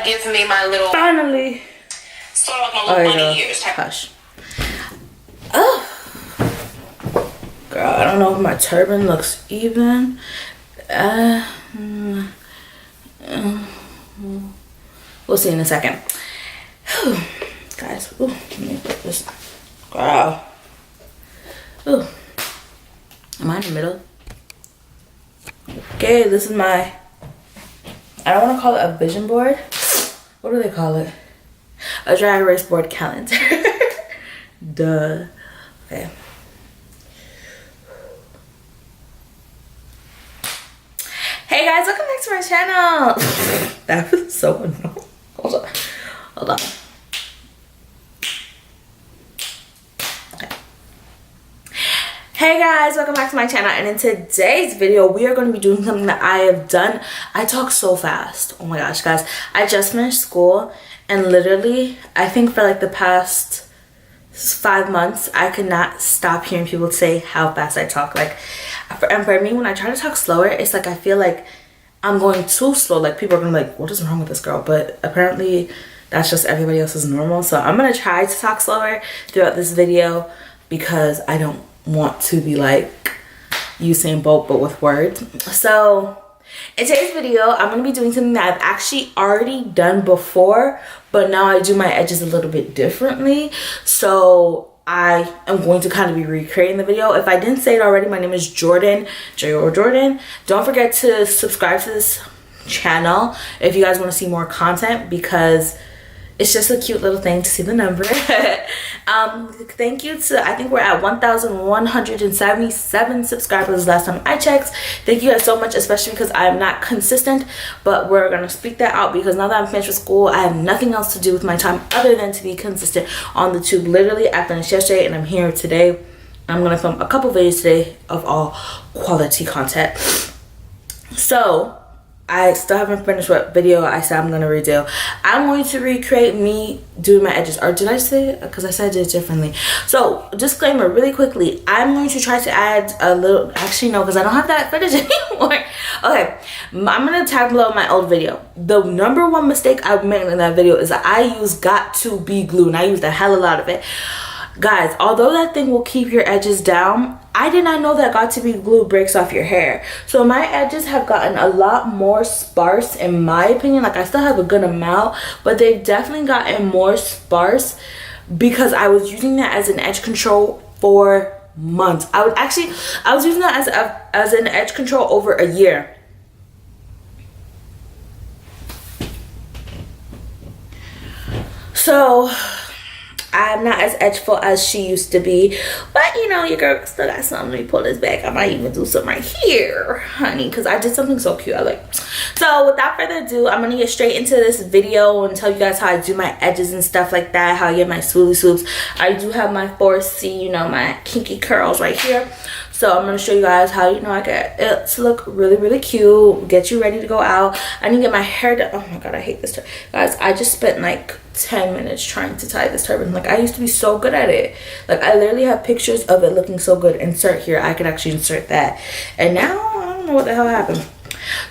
give me my little... Finally. Sort of like my little bunny ears. Hush. Oh. Girl, I don't know if my turban looks even. We'll see in a second. Whew. Guys, ooh, let me put this. Girl. Ooh. Am I in the middle? Okay, this is my, I don't want to call it a vision board. What do they call it? A drag race board calendar. Duh. Okay. Hey guys, welcome back to my channel. That was so annoying. Hold on. Hold on. Okay. Hey guys, welcome back to my channel, and in today's video we are going to be doing something that I have done. I talk so fast. Oh my gosh, guys. I just finished school, and literally I think for like the past 5 months I could not stop hearing people say how fast I talk. Like, and for me, when I try to talk slower, it's like I feel like I'm going too slow. Like, people are gonna be like, what is wrong with this girl? But apparently that's just everybody else's normal. So I'm gonna try to talk slower throughout this video because I don't want to be like Usain Bolt but with words. So in today's video, I'm going to be doing something that I've actually already done before, but now I do my edges a little bit differently. So I am going to kind of be recreating the video. If I didn't say it already, my name is Jordan, Jour Jordan. Don't forget to subscribe to this channel if you guys want to see more content, because it's just a cute little thing to see the number. Thank you to, I think we're at 1,177 subscribers last time I checked. Thank you guys so much, especially because I'm not consistent, but we're gonna speak that out because now that I'm finished with school, I have nothing else to do with my time other than to be consistent on the tube. Literally, I finished yesterday and I'm here today. I'm gonna film a couple videos today of all quality content. So I still haven't finished what video I said I'm going to redo. I'm going to recreate me doing my edges. Or did I say it? Because I said it differently. So, disclaimer really quickly. I'm going to try to add a little... Actually, no, because I don't have that footage anymore. Okay. I'm going to tag below my old video. The number one mistake I made in that video is that I used Got To Be Glue. And I used a hell of a lot of it. Guys, although that thing will keep your edges down, I did not know that Got To Be Glue breaks off your hair. So my edges have gotten a lot more sparse in my opinion. Like, I still have a good amount, but they've definitely gotten more sparse because I was using that as an edge control for months. I was using that as an edge control over a year. So I'm not as edgeful as she used to be, but you know, your girl still got something. Let me pull this back. I might even do something right here, honey, because I did something so cute. I like. So without further ado, I'm gonna get straight into this video and tell you guys how I do my edges and stuff like that, how I get my swooly swoops. I do have my 4C, you know, my kinky curls right here. So I'm going to show you guys how, you know, I get it to look really, really cute. Get you ready to go out. I need to get my hair done. Oh my God, I hate this turban. Guys, I just spent like 10 minutes trying to tie this turban. Like, I used to be so good at it. Like, I literally have pictures of it looking so good. Insert here. I could actually insert that. And now, I don't know what the hell happened.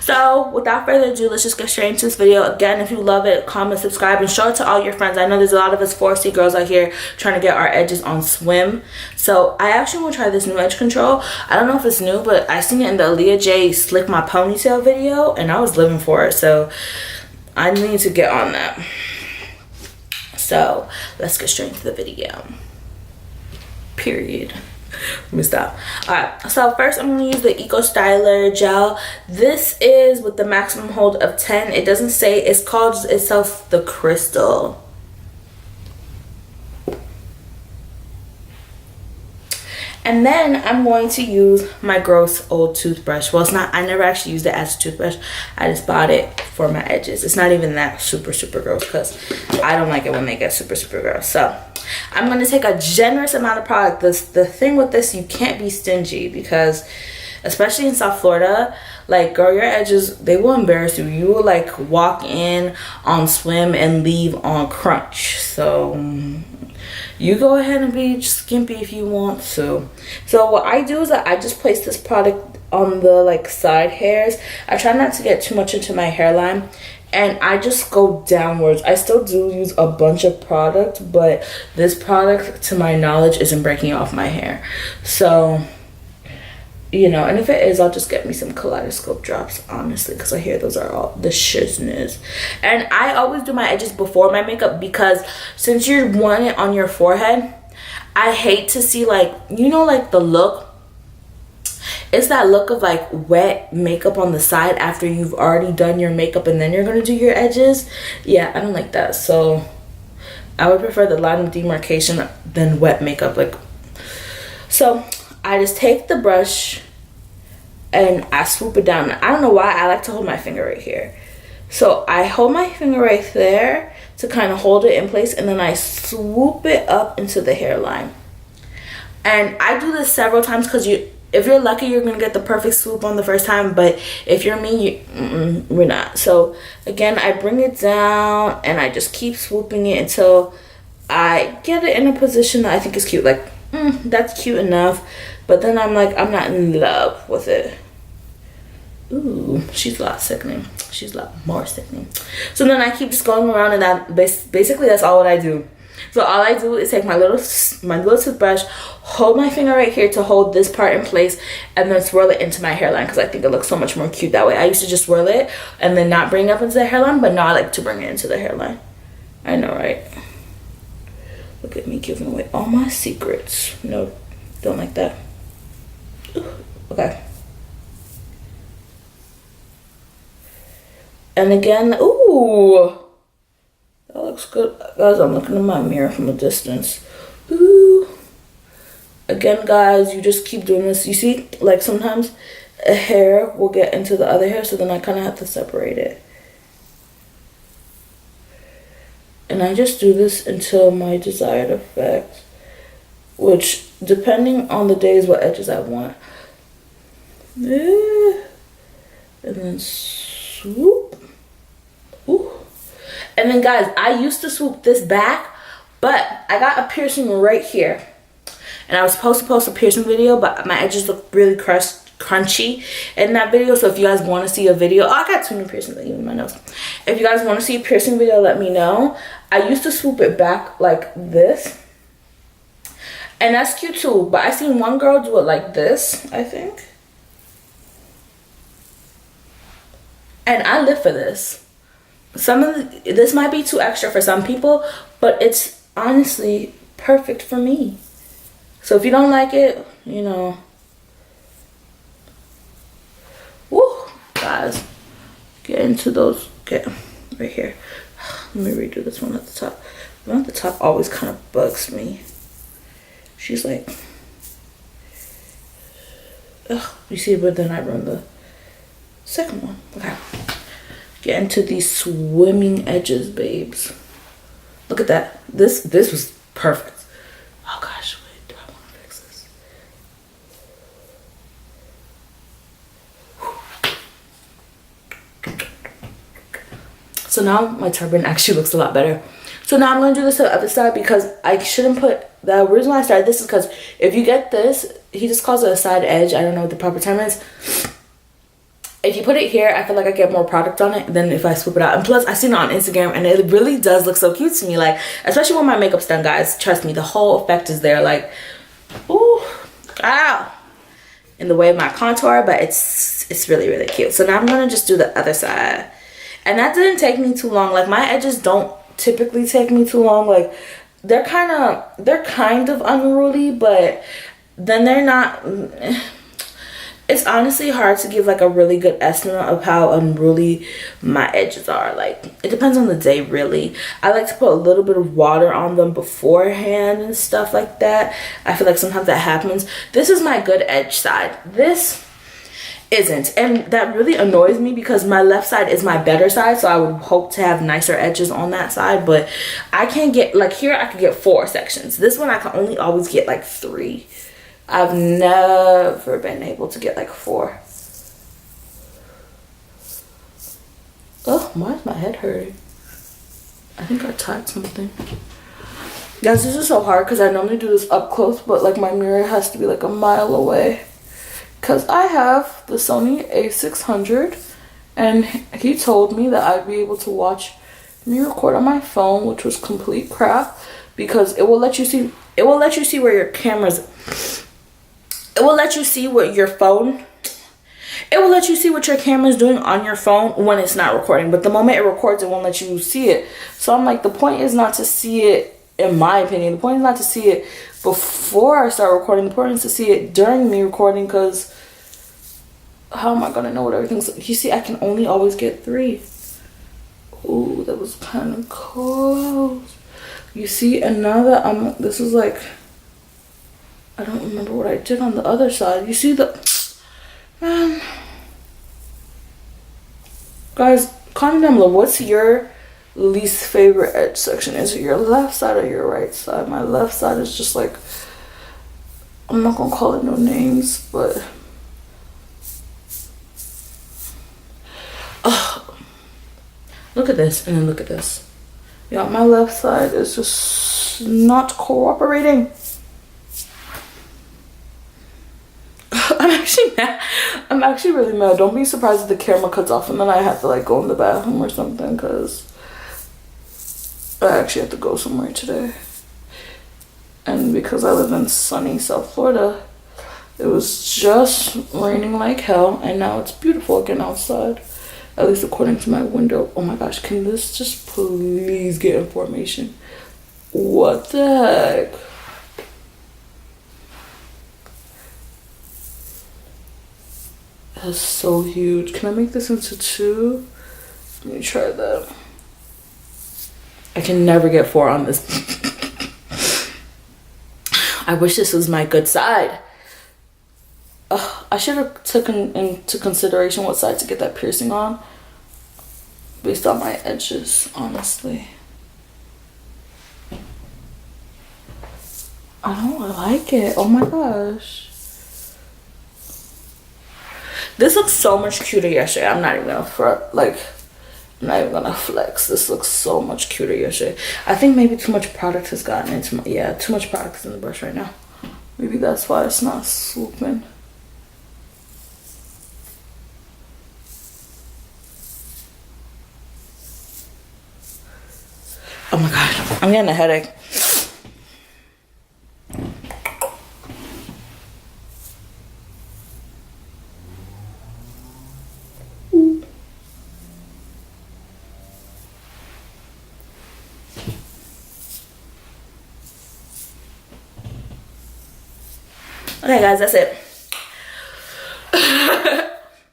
So without further ado, let's just get straight into this video. Again, if you love it, comment, subscribe, and show it to all your friends. I know there's a lot of us 4C girls out here trying to get our edges on swim. So I actually want to try this new edge control. I don't know if it's new, but I seen it in the Aaliyah J Slick My Ponytail video, and I was living for it. So I need to get on that. So let's get straight into the video. Period. Let me stop. Alright, so first I'm going to use the Eco Styler gel. This is with the maximum hold of 10. It doesn't say, it's called itself the Crystal. And then I'm going to use my gross old toothbrush. Well, it's not, I never actually used it as a toothbrush. I just bought it for my edges. It's not even that super, super gross because I don't like it when they get super, super gross. So I'm going to take a generous amount of product. The thing with this, you can't be stingy because, especially in South Florida, like, girl, your edges, they will embarrass you. You will like walk in on swim and leave on crunch. So you go ahead and be skimpy if you want to. So what I do is that I just place this product on the like side hairs. I try not to get too much into my hairline, and I just go downwards. I still do use a bunch of product, but this product, to my knowledge, isn't breaking off my hair. So, you know, and if it is, I'll just get me some kaleidoscope drops, honestly, because I hear those are all the shizness. And I always do my edges before my makeup, because since you want it on your forehead, I hate to see, like, you know, like the look. It's that look of like wet makeup on the side after you've already done your makeup and then you're going to do your edges. Yeah, I don't like that. So I would prefer the line of demarcation than wet makeup. Like, so I just take the brush and I swoop it down. I don't know why I like to hold my finger right here. So I hold my finger right there to kind of hold it in place, and then I swoop it up into the hairline. And I do this several times because if you're lucky, you're gonna get the perfect swoop on the first time, but if you're me, we're not. So again, I bring it down and I just keep swooping it until I get it in a position that I think is cute. Like, that's cute enough, but then I'm like, I'm not in love with it. Ooh, she's a lot sickening. She's a lot more sickening. So then I keep just going around, and that basically that's all what I do. So all I do is take my little toothbrush, hold my finger right here to hold this part in place, and then swirl it into my hairline, because I think it looks so much more cute that way. I used to just swirl it and then not bring it up into the hairline, but now I like to bring it into the hairline. I know, right? Look at me giving away all my secrets. No, don't like that. Okay. And again, ooh. That looks good. Guys, I'm looking in my mirror from a distance. Ooh. Again, guys, you just keep doing this. You see, like sometimes a hair will get into the other hair, so then I kind of have to separate it. And I just do this until my desired effect, which, depending on the days, what edges I want. And then swoop. Ooh. And then, guys, I used to swoop this back, but I got a piercing right here. And I was supposed to post a piercing video, but my edges look really crunchy in that video. So if you guys want to see a video, oh, I got 2 new piercings in my nose. If you guys want to see a piercing video, let me know. I used to swoop it back like this. And that's cute too. But I seen one girl do it like this, I think. And I live for this. This might be too extra for some people, but it's honestly perfect for me. So if you don't like it, you know. Woo, guys, get into those. Get right here. Let me redo this one at the top. The one at the top always kind of bugs me. She's like, ugh, you see, but then I run the second one. Okay. Get into these swimming edges, babes. Look at that. This was perfect. Oh gosh, wait, do I want to fix this? So now my turban actually looks a lot better. So now I'm going to do this to the other side, because I shouldn't put, the reason why I started this is because if you get this, he just calls it a side edge. I don't know what the proper term is. If you put it here, I feel like I get more product on it than if I swoop it out. And plus, I seen it on Instagram, and it really does look so cute to me. Like, especially when my makeup's done, guys. Trust me, the whole effect is there. Like, ooh, ow. In the way of my contour, but it's really, really cute. So now I'm going to just do the other side. And that didn't take me too long. Like, my edges don't typically take me too long. Like, they're kind of unruly, but then they're not. It's honestly hard to give like a really good estimate of how unruly my edges are. Like, it depends on the day, really. I like to put a little bit of water on them beforehand and stuff like that. I feel like sometimes that happens. This is my good edge side. This isn't, and that really annoys me because my left side is my better side, so I would hope to have nicer edges on that side, but I can't get, like here I could get 4 sections. This one I can only always get like 3. I've never been able to get like 4. Oh, why is my head hurting? I think I typed something. Guys, this is so hard because I normally do this up close, but like my mirror has to be like a mile away. Because I have the Sony a600 And he told me that I'd be able to watch me record on my phone, which was complete crap, because it will let you see where your camera's, it will let you see what your phone, it will let you see what your camera's doing on your phone when it's not recording. But the moment it records, it won't let you see it. So I'm like, the point is not to see it, in my opinion, the point is not to see it before I start recording. The point is to see it during me recording, because how am I gonna know what everything's, you see, I can only always get 3. Ooh, that was kind of close. You see, and now that this is like, I don't remember what I did on the other side. You see man. Guys, comment down below, what's your least favorite edge section? Is it your left side or your right side? My left side is just like, I'm not gonna call it no names, but look at this, and then look at this. Yeah, my left side is just not cooperating. I'm actually mad. I'm actually really mad. Don't be surprised if the camera cuts off and then I have to like go in the bathroom or something, because I actually have to go somewhere today. And because I live in sunny South Florida, it was just raining like hell, and now it's beautiful again outside. At least according to my window. Oh my gosh, can this just please get in formation? What the heck? That's so huge. Can I make this into 2? Let me try that. I can never get 4 on this. I wish this was my good side. I should have taken into consideration what side to get that piercing on based on my edges, honestly. I don't like it. Oh my gosh. This looks so much cuter yesterday. I'm not even gonna flex. This looks so much cuter yesterday. I think maybe too much product has gotten into my, yeah, too much product is in the brush right now. Maybe that's why it's not swooping. Oh my god, I'm getting a headache. Okay guys, that's it.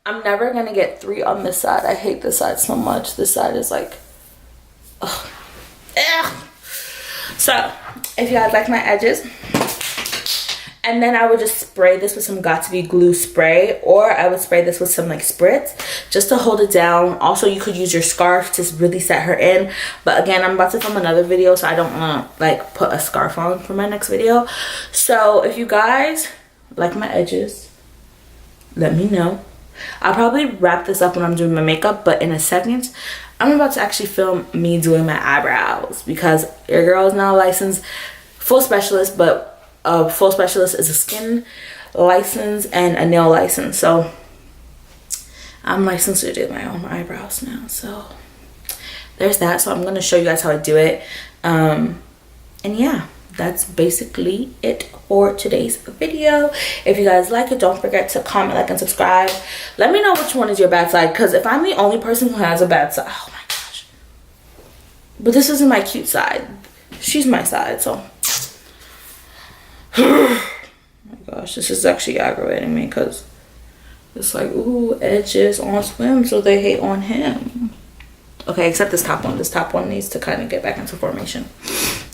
I'm never gonna get 3 on this side. I hate this side so much. This side is like, ugh. So if you guys like my edges, and then I would just spray this with some Got2b glue spray, or I would spray this with some like spritz just to hold it down. Also, you could use your scarf to really set her in, but again, I'm about to film another video, so I don't want to like put a scarf on for my next video. So if you guys like my edges, let me know. I'll probably wrap this up when I'm doing my makeup, but in a second I'm about to actually film me doing my eyebrows, because your girl is now a licensed full specialist, but a full specialist is a skin license and a nail license, so I'm licensed to do my own eyebrows now. So there's that. So I'm going to show you guys how I do it, and yeah, that's basically it for today's video. If you guys like it, don't forget to comment, like, and subscribe. Let me know which one is your bad side, because if I'm the only person who has a bad side, oh my gosh, but this isn't my cute side, she's my side. So oh my gosh, this is actually aggravating me, because it's like, ooh, edges on swim, so they hate on him. Okay, except this top one. This top one needs to kind of get back into formation,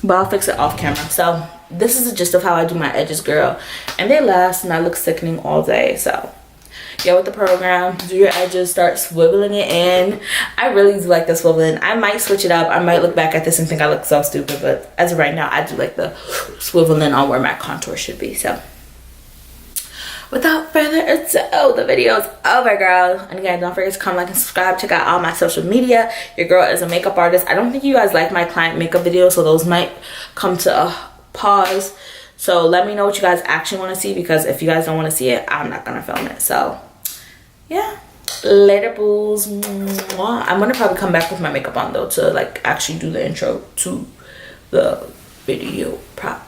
but I'll fix it off camera. So this is the gist of how I do my edges, girl, and they last and I look sickening all day. So get with the program, do your edges, start swiveling it in. I really do like the swiveling. I might switch it up. I might look back at this and think I look so stupid, but as of right now, I do like the swiveling on where my contour should be. So without further ado, the video is over, girl. And again, don't forget to comment, like, and subscribe. Check out all my social media. Your girl is a makeup artist. I don't think you guys like my client makeup videos, so those might come to a pause. So let me know what you guys actually want to see, because if you guys don't want to see it, I'm not gonna film it. So yeah, Later, booze. Mwah. I'm gonna probably come back with my makeup on though to like actually do the intro to the video prop.